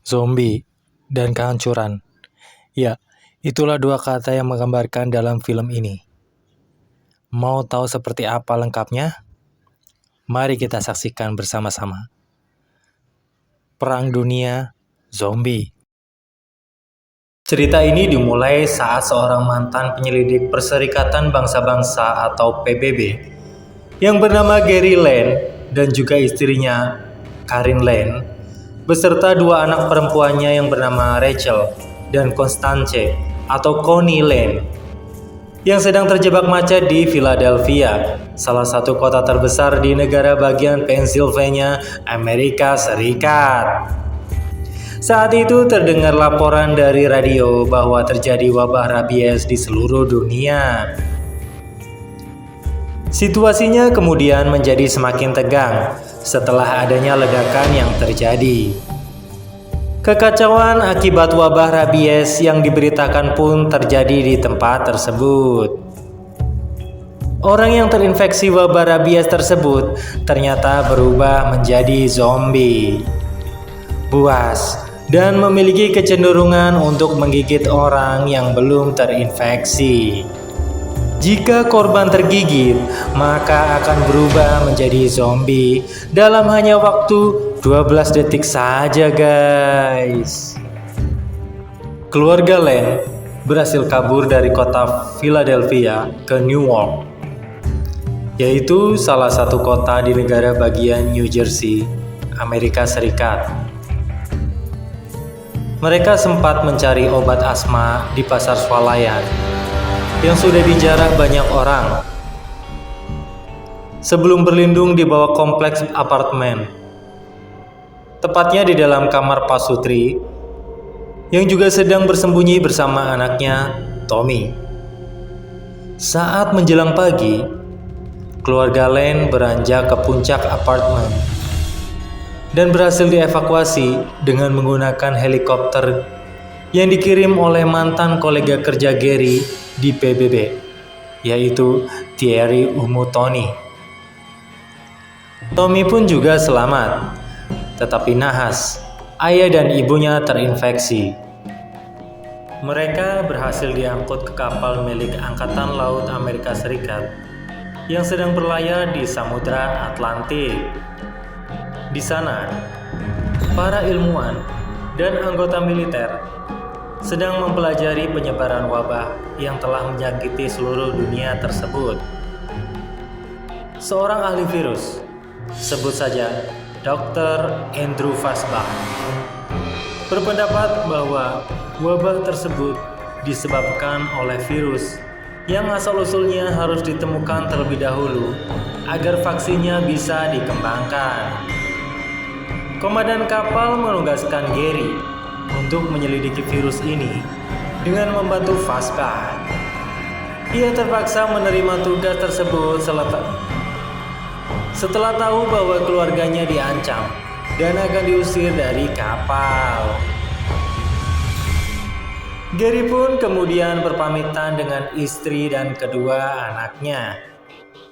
Zombie, dan kehancuran. Ya, itulah dua kata yang menggambarkan dalam film ini. Mau tahu seperti apa lengkapnya? Mari kita saksikan bersama-sama. Perang Dunia Zombie. Cerita ini dimulai saat seorang mantan penyelidik Perserikatan Bangsa-Bangsa atau PBB yang bernama Gary Lane dan juga istrinya Karin Lane beserta dua anak perempuannya yang bernama Rachel dan Constance atau Connie Lane yang sedang terjebak macet di Philadelphia, salah satu kota terbesar di negara bagian Pennsylvania, Amerika Serikat. Saat itu terdengar laporan dari radio bahwa terjadi wabah rabies di seluruh dunia. Situasinya kemudian menjadi semakin tegang setelah adanya ledakan yang terjadi. Kekacauan akibat wabah rabies yang diberitakan pun terjadi di tempat tersebut. Orang yang terinfeksi wabah rabies tersebut ternyata berubah menjadi zombie. Buas dan memiliki kecenderungan untuk menggigit orang yang belum terinfeksi. Jika korban tergigit, maka akan berubah menjadi zombie dalam hanya waktu 12 detik saja, guys. Keluarga Lane berhasil kabur dari kota Philadelphia ke Newark, yaitu salah satu kota di negara bagian New Jersey, Amerika Serikat. Mereka sempat mencari obat asma di pasar swalayan yang sudah dijarah banyak orang sebelum berlindung di bawah kompleks apartemen, tepatnya di dalam kamar Pak Sutri yang juga sedang bersembunyi bersama anaknya Tommy. Saat menjelang pagi, keluarga Lane beranjak ke puncak apartemen dan berhasil dievakuasi dengan menggunakan helikopter yang dikirim oleh mantan kolega kerja Gary di PBB, yaitu Thierry Umutoni. Tommy pun juga selamat, tetapi nahas, ayah dan ibunya terinfeksi. Mereka berhasil diangkut ke kapal milik Angkatan Laut Amerika Serikat yang sedang berlayar di Samudra Atlantik. Di sana, para ilmuwan dan anggota militer sedang mempelajari penyebaran wabah yang telah menyakiti seluruh dunia tersebut. Seorang ahli virus, sebut saja Dr. Andrew Fasbach, berpendapat bahwa wabah tersebut disebabkan oleh virus yang asal-usulnya harus ditemukan terlebih dahulu agar vaksinnya bisa dikembangkan. Komandan kapal menugaskan Gary untuk menyelidiki virus ini dengan membantu Fasbach. Ia terpaksa menerima tugas tersebut setelah tahu bahwa keluarganya diancam dan akan diusir dari kapal. Gary pun kemudian berpamitan dengan istri dan kedua anaknya.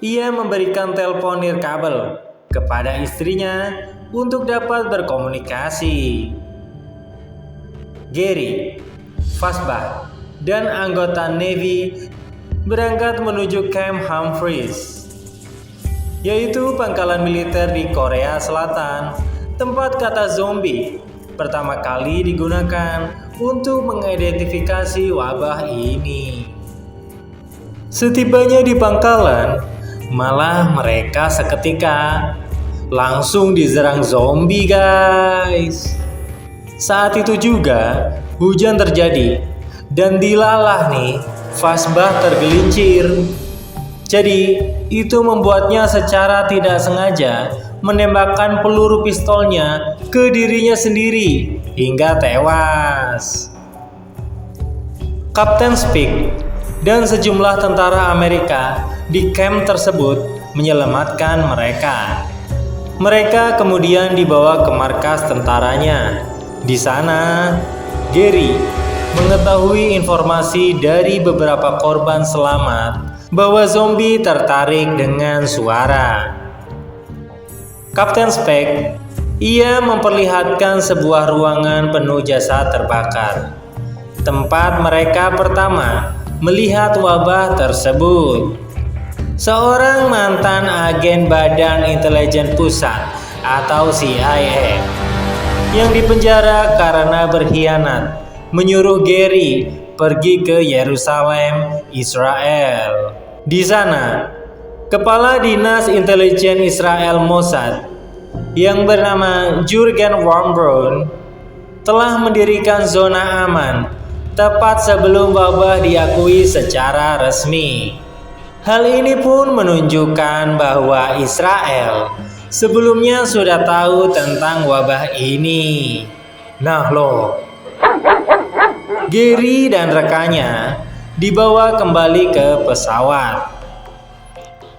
Ia memberikan telepon nirkabel kepada istrinya untuk dapat berkomunikasi. Gary, Fasbach, dan anggota Navy berangkat menuju Camp Humphreys, yaitu pangkalan militer di Korea Selatan, tempat kata zombie pertama kali digunakan untuk mengidentifikasi wabah ini. Setibanya di pangkalan, malah mereka seketika langsung diserang zombie, guys. Saat itu juga hujan terjadi dan dilalah nih Fasbach tergelincir. Jadi itu membuatnya secara tidak sengaja menembakkan peluru pistolnya ke dirinya sendiri hingga tewas. Kapten Speck dan sejumlah tentara Amerika di camp tersebut menyelamatkan mereka. Mereka kemudian dibawa ke markas tentaranya. Di sana, Gary mengetahui informasi dari beberapa korban selamat bahwa zombie tertarik dengan suara. Kapten Speck Ia memperlihatkan sebuah ruangan penuh jasad terbakar. Tempat mereka pertama melihat wabah tersebut. Seorang mantan agen Badan Intelijen Pusat atau CIA yang dipenjara karena berkhianat menyuruh Gary pergi ke Yerusalem, Israel. Di sana, Kepala Dinas Intelijen Israel Mossad yang bernama Jurgen von Braun telah mendirikan zona aman tepat sebelum wabah diakui secara resmi. Hal ini pun menunjukkan bahwa Israel sebelumnya sudah tahu tentang wabah ini. Nah loh, Gary dan rekannya dibawa kembali ke pesawat.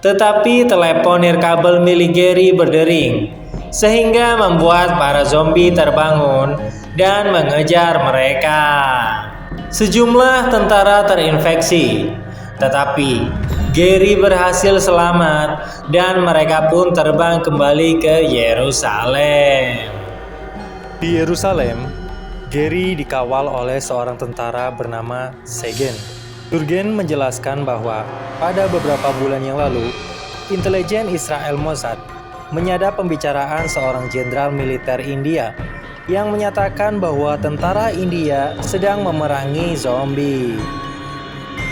Tetapi telepon nirkabel milik Gary berdering, sehingga membuat para zombie terbangun dan mengejar mereka. Sejumlah tentara terinfeksi, tetapi Gary berhasil selamat dan mereka pun terbang kembali ke Yerusalem. Di Yerusalem, Gary dikawal oleh seorang tentara bernama Segen. Jurgen menjelaskan bahwa pada beberapa bulan yang lalu, intelijen Israel Mossad menyadap pembicaraan seorang jenderal militer India yang menyatakan bahwa tentara India sedang memerangi zombie.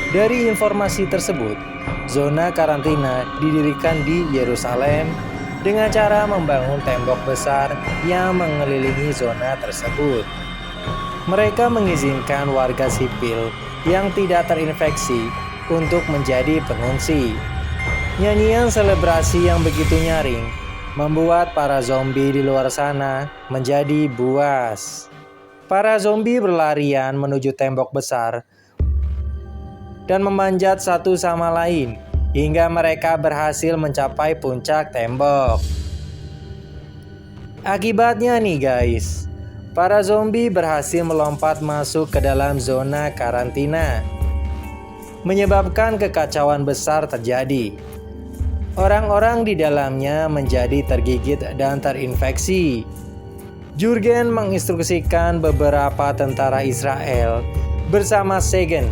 Dari informasi tersebut, zona karantina didirikan di Yerusalem dengan cara membangun tembok besar yang mengelilingi zona tersebut. Mereka mengizinkan warga sipil yang tidak terinfeksi untuk menjadi pengungsi. Nyanyian selebrasi yang begitu nyaring membuat para zombie di luar sana menjadi buas. Para zombie berlarian menuju tembok besar dan memanjat satu sama lain hingga mereka berhasil mencapai puncak tembok. Akibatnya nih guys, para zombie berhasil melompat masuk ke dalam zona karantina, menyebabkan kekacauan besar terjadi. Orang-orang di dalamnya menjadi tergigit dan terinfeksi. Jurgen menginstruksikan beberapa tentara Israel bersama Segen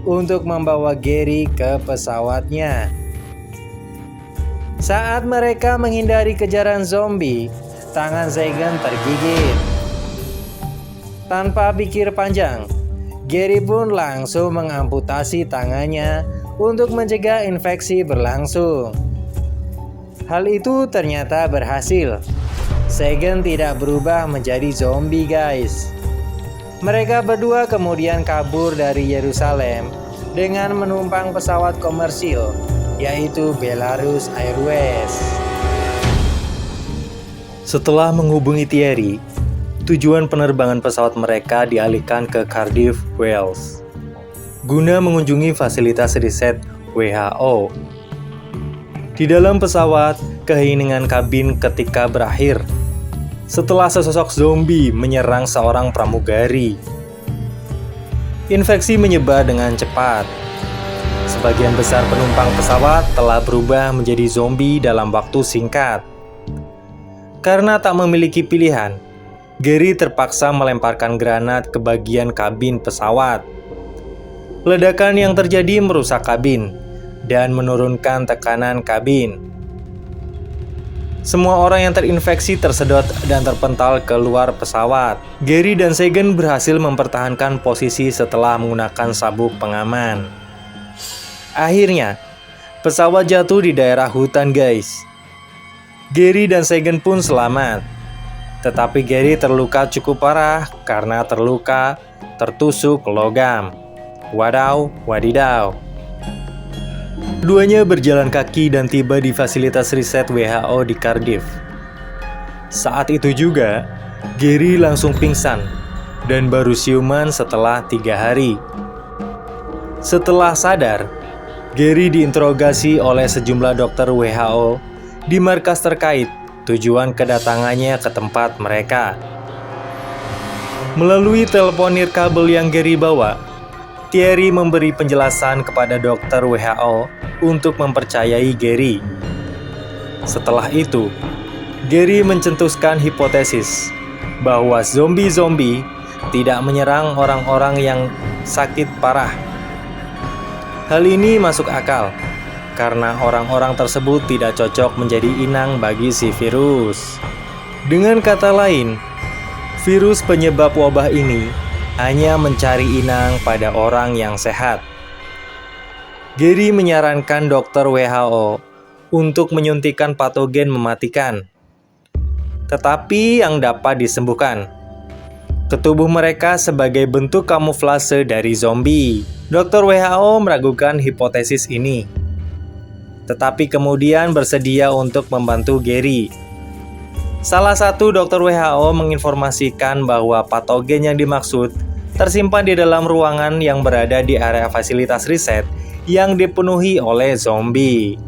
untuk membawa Gary ke pesawatnya. Saat mereka menghindari kejaran zombie, tangan Segen tergigit. Tanpa pikir panjang, Gary pun langsung mengamputasi tangannya untuk mencegah infeksi berlangsung. Hal itu ternyata berhasil. Segen tidak berubah menjadi zombie guys. Mereka berdua kemudian kabur dari Yerusalem dengan menumpang pesawat komersil, yaitu Belarus Airways. Setelah menghubungi Thierry, tujuan penerbangan pesawat mereka dialihkan ke Cardiff, Wales, guna mengunjungi fasilitas riset WHO. Di dalam pesawat, keheningan kabin ketika berakhir setelah sesosok zombie menyerang seorang pramugari. Infeksi menyebar dengan cepat. Sebagian besar penumpang pesawat telah berubah menjadi zombie dalam waktu singkat. Karena tak memiliki pilihan, Gary terpaksa melemparkan granat ke bagian kabin pesawat. Ledakan yang terjadi merusak kabin dan menurunkan tekanan kabin. Semua orang yang terinfeksi tersedot dan terpental keluar pesawat. Gary dan Segen berhasil mempertahankan posisi setelah menggunakan sabuk pengaman. Akhirnya, pesawat jatuh di daerah hutan guys. Gary dan Segen pun selamat. Tetapi Gary terluka cukup parah karena tertusuk logam. Wadaw, wadidaw. Keduanya berjalan kaki dan tiba di fasilitas riset WHO di Cardiff. Saat itu juga, Gary langsung pingsan dan baru siuman setelah 3 hari. Setelah sadar, Gary diinterogasi oleh sejumlah dokter WHO di markas terkait tujuan kedatangannya ke tempat mereka. Melalui telepon nirkabel yang Gary bawa, Thierry memberi penjelasan kepada dokter WHO untuk mempercayai Gary. Setelah itu, Gary mencetuskan hipotesis bahwa zombie-zombie tidak menyerang orang-orang yang sakit parah. Hal ini masuk akal karena orang-orang tersebut tidak cocok menjadi inang bagi si virus. Dengan kata lain, virus penyebab wabah ini hanya mencari inang pada orang yang sehat. Gary menyarankan dokter WHO untuk menyuntikkan patogen mematikan, tetapi yang dapat disembuhkan ke tubuh mereka sebagai bentuk kamuflase dari zombie. Dokter WHO meragukan hipotesis ini, tetapi kemudian bersedia untuk membantu Gary. Salah satu dokter WHO menginformasikan bahwa patogen yang dimaksud tersimpan di dalam ruangan yang berada di area fasilitas riset yang dipenuhi oleh zombie.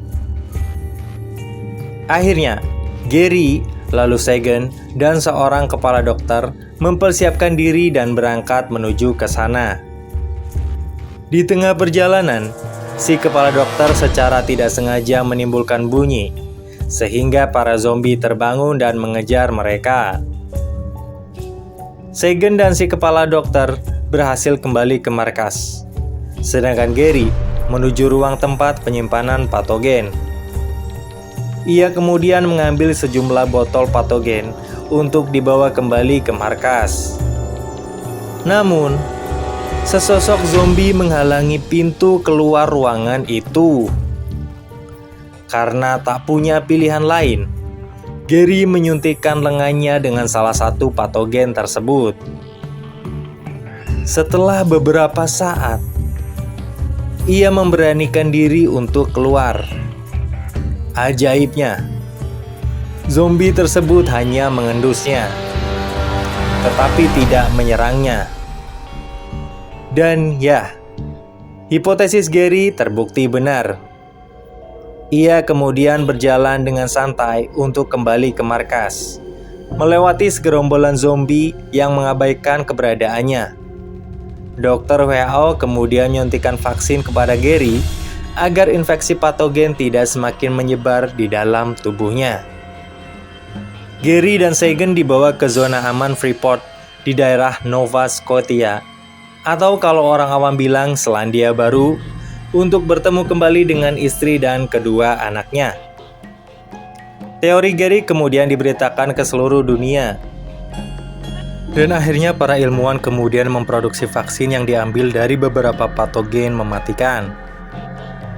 Akhirnya, Gary, lalu Sagan, dan seorang kepala dokter mempersiapkan diri dan berangkat menuju ke sana. Di tengah perjalanan, si kepala dokter secara tidak sengaja menimbulkan bunyi, sehingga para zombie terbangun dan mengejar mereka. Sagan dan si kepala dokter berhasil kembali ke markas, sedangkan Gary menuju ruang tempat penyimpanan patogen. Ia kemudian mengambil sejumlah botol patogen untuk dibawa kembali ke markas. Namun, sesosok zombie menghalangi pintu keluar ruangan itu. Karena tak punya pilihan lain, Gary menyuntikkan lengannya dengan salah satu patogen tersebut. Setelah beberapa saat, ia memberanikan diri untuk keluar. Ajaibnya, zombie tersebut hanya mengendusnya, tetapi tidak menyerangnya. Dan ya, hipotesis Gary terbukti benar. Ia kemudian berjalan dengan santai untuk kembali ke markas, melewati segerombolan zombie yang mengabaikan keberadaannya. Dokter WHO kemudian menyuntikkan vaksin kepada Gary agar infeksi patogen tidak semakin menyebar di dalam tubuhnya. Gary dan Sagan dibawa ke zona aman Freeport di daerah Nova Scotia, atau kalau orang awam bilang Selandia Baru, untuk bertemu kembali dengan istri dan kedua anaknya. Teori Gary kemudian diberitakan ke seluruh dunia. Dan akhirnya para ilmuwan kemudian memproduksi vaksin yang diambil dari beberapa patogen mematikan,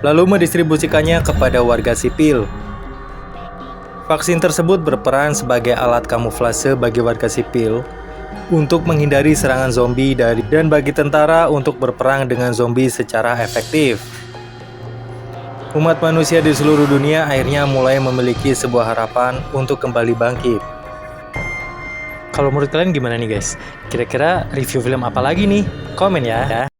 lalu mendistribusikannya kepada warga sipil. Vaksin tersebut berperan sebagai alat kamuflase bagi warga sipil untuk menghindari serangan zombie dan bagi tentara untuk berperang dengan zombie secara efektif. Umat manusia di seluruh dunia akhirnya mulai memiliki sebuah harapan untuk kembali bangkit. Kalau menurut kalian gimana nih guys? Kira-kira review film apa lagi nih? Komen ya.